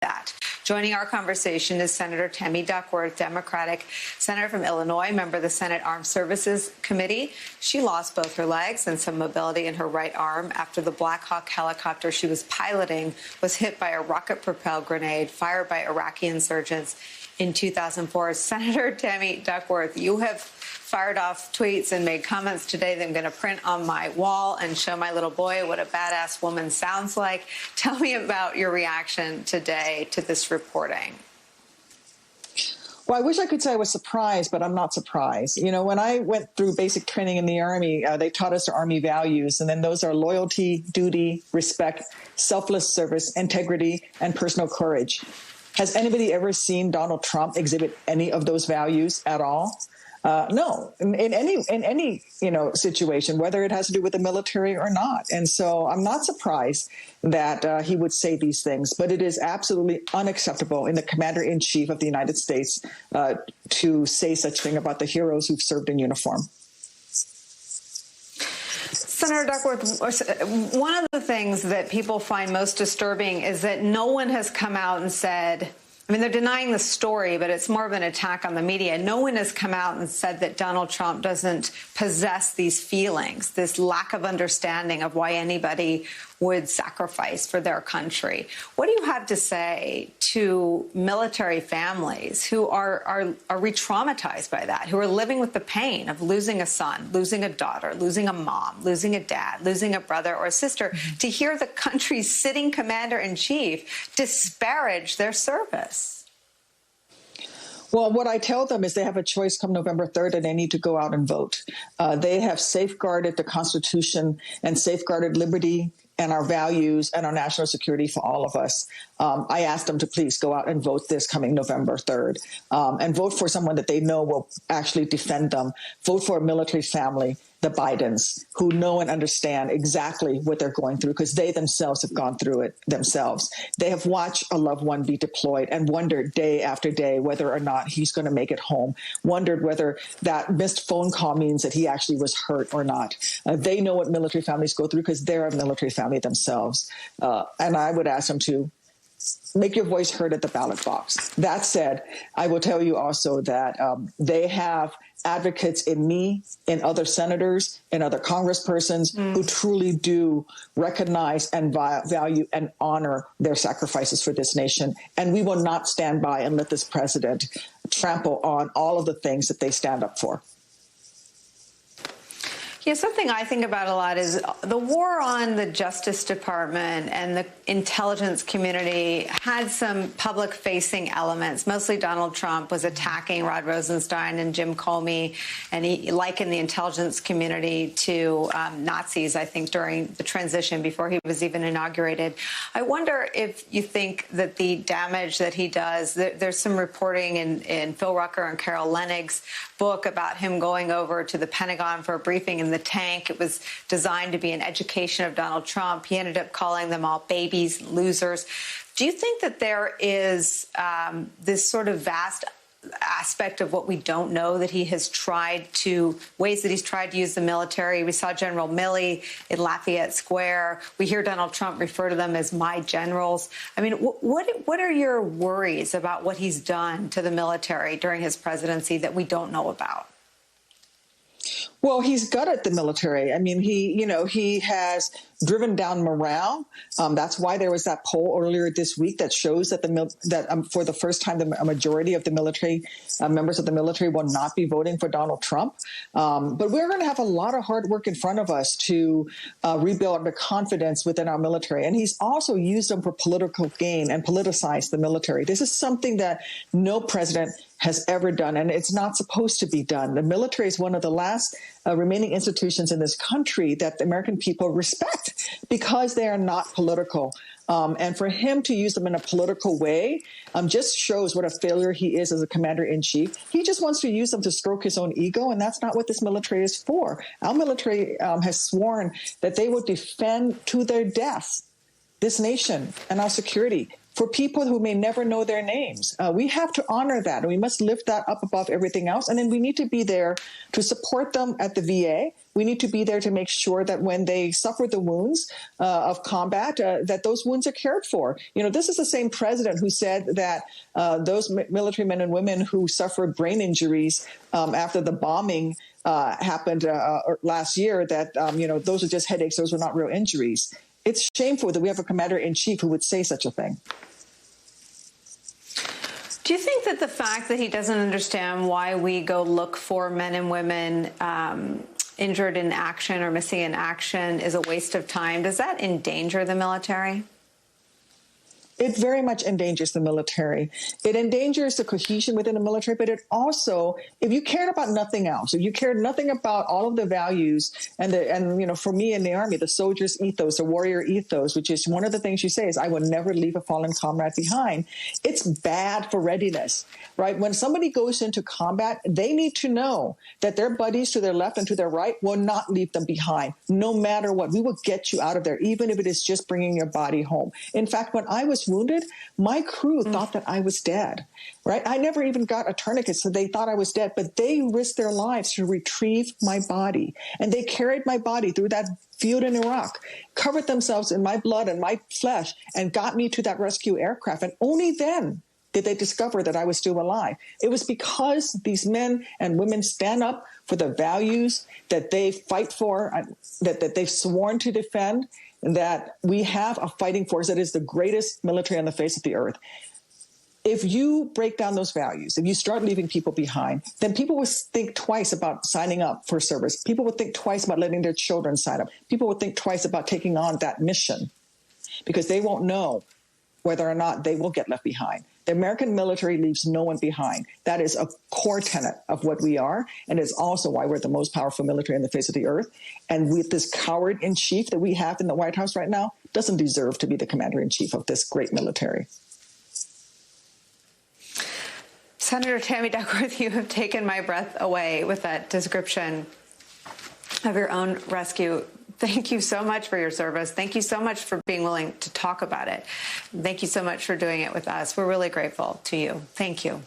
that. Joining our conversation is Senator Tammy Duckworth, Democratic senator from Illinois, member of the Senate Armed Services Committee. She lost both her legs and some mobility in her right arm after the Black Hawk helicopter she was piloting was hit by a rocket-propelled grenade fired by Iraqi insurgents in 2004. Senator Tammy Duckworth, you have fired off tweets and made comments today that I'm going to print on my wall and show my little boy what a badass woman sounds like. Tell me about your reaction today to this reporting. Well, I wish I could say I was surprised, but I'm not surprised. You know, when I went through basic training in the Army, they taught us our Army values, and then those are loyalty, duty, respect, selfless service, integrity, and personal courage. Has anybody ever seen Donald Trump exhibit any of those values at all? No, in any situation, whether it has to do with the military or not. And so I'm not surprised that he would say these things, but it is absolutely unacceptable in the commander-in-chief of the United States to say such thing about the heroes who've served in uniform. Senator Duckworth, one of the things that people find most disturbing is that no one has come out and said, I mean, they're denying the story, but it's more of an attack on the media. No one has come out and said that Donald Trump doesn't possess these feelings, this lack of understanding of why anybody would sacrifice for their country. What do you have to say to military families who are re-traumatized by that, who are living with the pain of losing a son, losing a daughter, losing a mom, losing a dad, losing a brother or a sister, to hear the country's sitting commander-in-chief disparage their service? Well, what I tell them is they have a choice come November 3rd, and they need to go out and vote. They have safeguarded the Constitution and safeguarded liberty and our values and our national security for all of us. I asked them to please go out and vote this coming November 3rd and vote for someone that they know will actually defend them. Vote for a military family, the Bidens, who know and understand exactly what they're going through because they themselves have gone through it themselves. They have watched a loved one be deployed and wondered day after day whether or not he's going to make it home, wondered whether that missed phone call means that he actually was hurt or not. They know what military families go through because they're a military family themselves. And I would ask them to make your voice heard at the ballot box. That said, I will tell you also that they have advocates in me, in other senators, and other congresspersons who truly do recognize and value and honor their sacrifices for this nation. And we will not stand by and let this president trample on all of the things that they stand up for. Yeah, something I think about a lot is the war on the Justice Department and the intelligence community had some public-facing elements. Mostly Donald Trump was attacking Rod Rosenstein and Jim Comey, and he likened the intelligence community to Nazis, I think, during the transition before he was even inaugurated. I wonder if you think that the damage that he does, there's some reporting in Phil Rucker and Carol Lenig's book about him going over to the Pentagon for a briefing in the tank. It was designed to be an education of Donald Trump. He ended up calling them all babies, losers. Do you think that there is this sort of vast aspect of what we don't know that he has tried to, ways that he's tried to use the military? We saw General Milley in Lafayette Square. We hear Donald Trump refer to them as my generals. I mean, what are your worries about what he's done to the military during his presidency that we don't know about? Well, he's gutted the military. I mean, he has driven down morale. That's why there was that poll earlier this week that shows that for the first time, a majority of the military members of the military will not be voting for Donald Trump. But we're going to have a lot of hard work in front of us to rebuild the confidence within our military. And he's also used them for political gain and politicized the military. This is something that no president has ever done, and it's not supposed to be done. The military is one of the last remaining institutions in this country that the American people respect because they are not political. And for him to use them in a political way just shows what a failure he is as a commander-in-chief. He just wants to use them to stroke his own ego, and that's not what this military is for. Our military has sworn that they will defend to their death this nation and our security for people who may never know their names. We have to honor that, and we must lift that up above everything else. And then we need to be there to support them at the VA. We need to be there to make sure that when they suffer the wounds of combat, that those wounds are cared for. You know, this is the same president who said that those military men and women who suffered brain injuries after the bombing happened last year, that, you know, those are just headaches. Those were not real injuries. It's shameful that we have a commander-in-chief who would say such a thing. Do you think that the fact that he doesn't understand why we go look for men and women injured in action or missing in action is a waste of time? Does that endanger the military? It very much endangers the military. It endangers the cohesion within the military, but it also, if you cared about nothing else, if you cared nothing about all of the values and you know, for me in the Army, the soldier's ethos, the warrior ethos, which is one of the things you say is, I will never leave a fallen comrade behind. It's bad for readiness, right? When somebody goes into combat, they need to know that their buddies to their left and to their right will not leave them behind, no matter what. We will get you out of there, even if it is just bringing your body home. In fact, when I was wounded, my crew thought that I was dead, right? I never even got a tourniquet, so they thought I was dead, but they risked their lives to retrieve my body. And they carried my body through that field in Iraq, covered themselves in my blood and my flesh, and got me to that rescue aircraft. And only then did they discover that I was still alive. It was because these men and women stand up for the values that they fight for, that they've sworn to defend, that we have a fighting force that is the greatest military on the face of the earth. If you break down those values, if you start leaving people behind, then people will think twice about signing up for service. People will think twice about letting their children sign up. People will think twice about taking on that mission because they won't know whether or not they will get left behind. The American military leaves no one behind. That is a core tenet of what we are, and it's also why we're the most powerful military on the face of the earth. And with this coward-in-chief that we have in the White House right now, doesn't deserve to be the commander-in-chief of this great military. Senator Tammy Duckworth, you have taken my breath away with that description of your own rescue. Thank you so much for your service. Thank you so much for being willing to talk about it. Thank you so much for doing it with us. We're really grateful to you. Thank you.